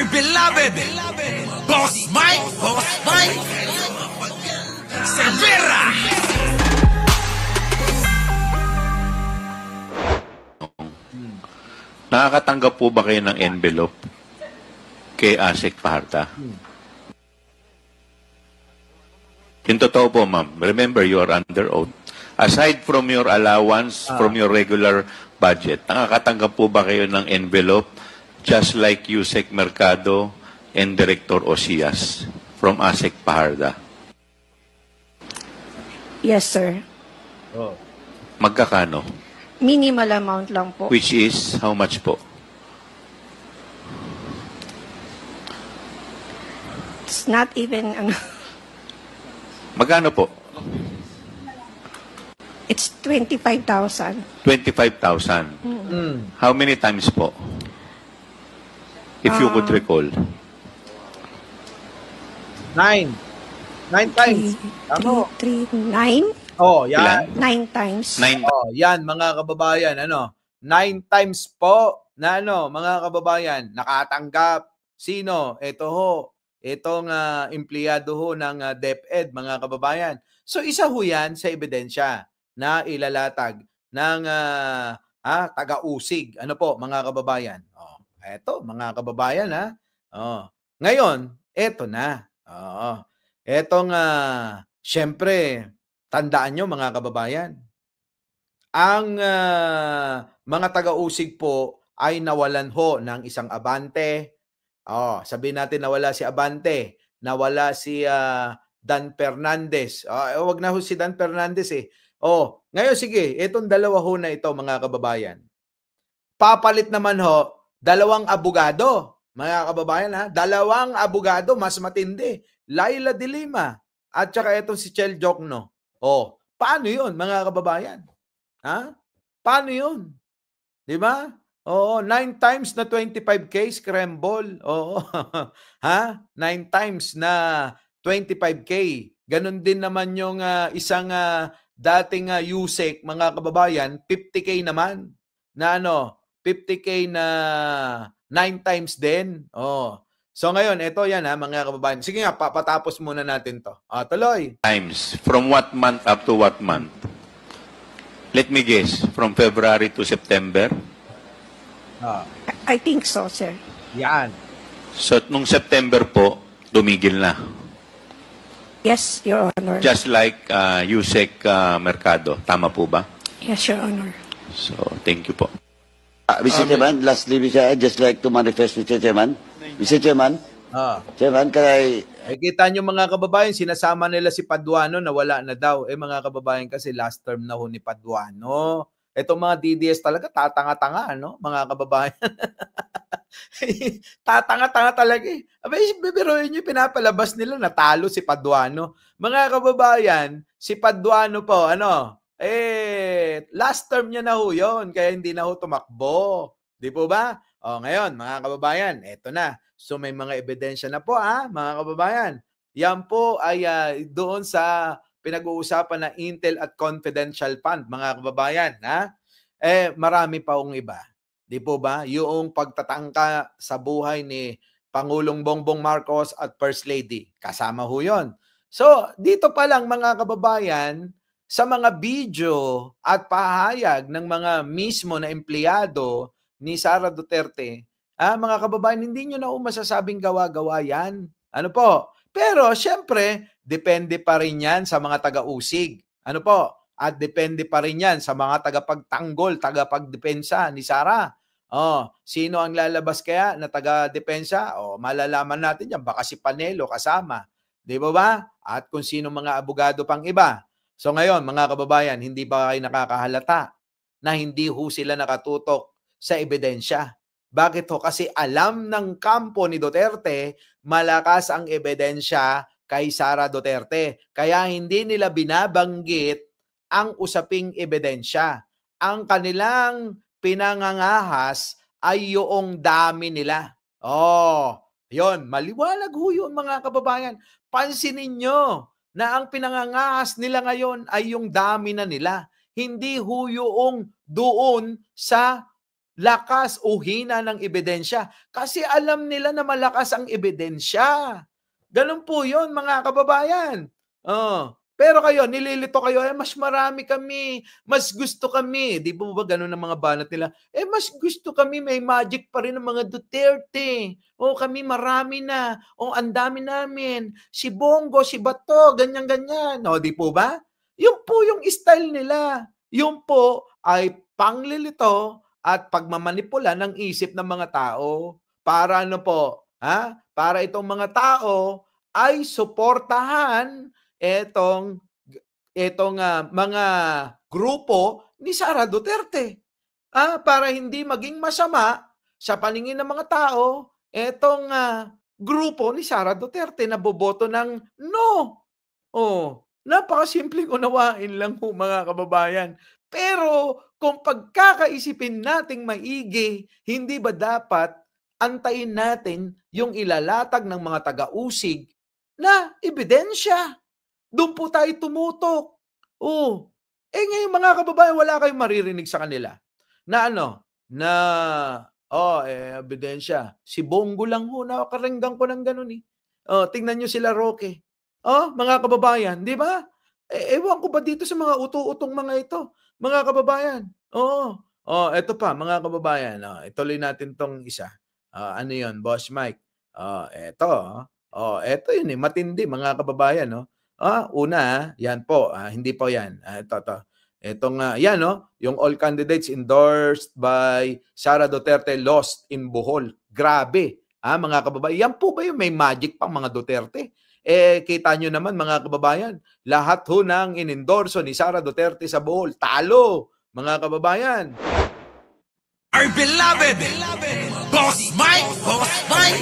my beloved Boss Mike Cervera. Nakakatanggap po ba kayo ng envelope kay Asek Paharta? Yung totoo po, ma'am. Remember, you are under oath. Aside from your allowance, from your regular budget, nakakatanggap po ba kayo ng envelope just like Yusek Mercado and Director Osias from Asek Paharta? Yes, sir. Magkakano? Minimal amount lang po. Which is, how much po? It's not even, Magkano po? it's 25,000. 25,000. How many times po? If you could recall. 9 times. Tama. 9? Oh, yan. 9 times. 9 Oh, yan mga kababayan, 9 times po na mga kababayan, nakatanggap. Sino? Ito ho. Itong empleyado ho ng DepEd, mga kababayan. So isa ho yan sa ebidensya na ilalatag ng taga-usig. Ano po, mga kababayan? Oh, eto, mga kababayan, Oh. Ngayon, eto na. Oh. Etong syempre, tandaan nyo mga kababayan, ang mga taga-usig po ay nawalan ho ng isang abante. Sabihin natin nawala si Abante, nawala si Dan Fernandez. Wag na ho si Dan Fernandez eh. Ngayon sige, itong dalawa ho na ito mga kababayan. Papalit naman ho, dalawang abogado. Mga kababayan dalawang abogado, mas matindi. Laila de Lima at saka itong si Chel Jokno. Paano yun mga kababayan? Paano yun? Di ba? 9 times na 25K scramble. 9 times na 25K. Ganon din naman yung isang dating Yusek, mga kababayan, 50K naman. Na 50K na 9 times din. So ngayon, ito yan mga kababayan. Sige nga, papatapos muna natin to. Tuloy. times. From what month up to what month? Let me guess. From February to September? I think so, sir. Yan. So, nung September po, tumigil na. Yes, Your Honor. Just like Yusek Mercado. Tama po ba? Yes, Your Honor. So, thank you po. Mr. Chairman, lastly, I'd just like to manifest, Mr. Chairman. Mr. Chairman, Chairman, can I... Kita nyo mga kababayan, sinasama nila si Paduano na wala na daw. Mga kababayan kasi last term na ho ni Paduano. Itong mga DDS talaga, tatanga-tanga, mga kababayan. Tatanga-tanga talaga eh. Bibiruin nyo, pinapalabas nila, natalo si Paduano. Mga kababayan, si Paduano po, last term niya na ho yun, kaya hindi na ho tumakbo. Di po ba? Ngayon, mga kababayan, eto na. So may mga ebidensya na po, mga kababayan. Yan po ay doon sa pinag-uusapan na Intel at Confidential Fund, mga kababayan. Marami pa ong iba. Di po ba? Yung pagtatangka sa buhay ni Pangulong Bongbong Marcos at First Lady. Kasama ho yun. So, dito pa lang mga kababayan, sa mga video at pahayag ng mga mismo na empleyado ni Sara Duterte, mga kababayan, hindi nyo na masasabing gawa-gawa yan. Ano po? Pero, syempre, depende pa rin yan sa mga taga-usig. Ano po? At depende pa rin yan sa mga tagapagtanggol, tagapagdepensa ni Sara. Sino ang lalabas kaya na taga-depensa? Malalaman natin yan. Baka si Panelo kasama. Di ba ba? At kung sino mga abogado pang iba. So ngayon, mga kababayan, hindi ba kayo nakakahalata na hindi ho sila nakatutok sa ebidensya? Bakit ho? Kasi alam ng kampo ni Duterte, malakas ang ebidensya kay Sara Duterte. Kaya hindi nila binabanggit ang usaping ebidensya. Ang kanilang pinangangahas ay yung dami nila. Yon, maliwanag ho yun mga kababayan. Pansinin nyo na ang pinangangahas nila ngayon ay yung dami na nila. Hindi ho yung doon sa lakas o hina ng ebidensya. Kasi alam nila na malakas ang ebidensya. Ganun po yun, mga kababayan. Pero kayo, nililito kayo, mas marami kami, mas gusto kami. Di ba ganun ang mga banat nila? Mas gusto kami, may magic pa rin ng mga Duterte. Kami marami na. Ang dami namin. Si Bongo, si Bato, ganyan-ganyan. Di po ba? Yun po yung style nila. Yun po ay panglilito at pagmamanipula ng isip ng mga tao. Para ano po? Para itong mga tao ay suportahan etong mga grupo ni Sara Duterte. Para hindi maging masama sa paningin ng mga tao etong grupo ni Sara Duterte na boboto ng no. Napakasimpleng unawain lang po, mga kababayan. Pero kung pagkakaisipin nating maigi, hindi ba dapat antayin natin yung ilalatag ng mga taga-usig na ebidensya? Doon po tayo tumutok. Ngayon, mga kababayan, wala kayong maririnig sa kanila. Na ebidensya. Si Bongo lang ho, nakakarenggang ko ng ganun eh. Tingnan nyo sila Roque. Mga kababayan, di ba? Ewan ko ba dito sa mga uto-utong mga ito, mga kababayan? Eto pa, mga kababayan. Ituloy natin tong isa. Ano yun, Boss Mike? Eto yun eh, matindi, mga kababayan. Una, yan po, hindi po yan. Yan, yung all candidates endorsed by Sara Duterte lost in Bohol. Grabe, mga kababayan. Yan po ba yung may magic pang mga Duterte? Kita nyo naman, mga kababayan, lahat ho nang inendorso ni Sara Duterte sa Bohol, talo, mga kababayan. Our beloved Boss Mike, Boss Mike.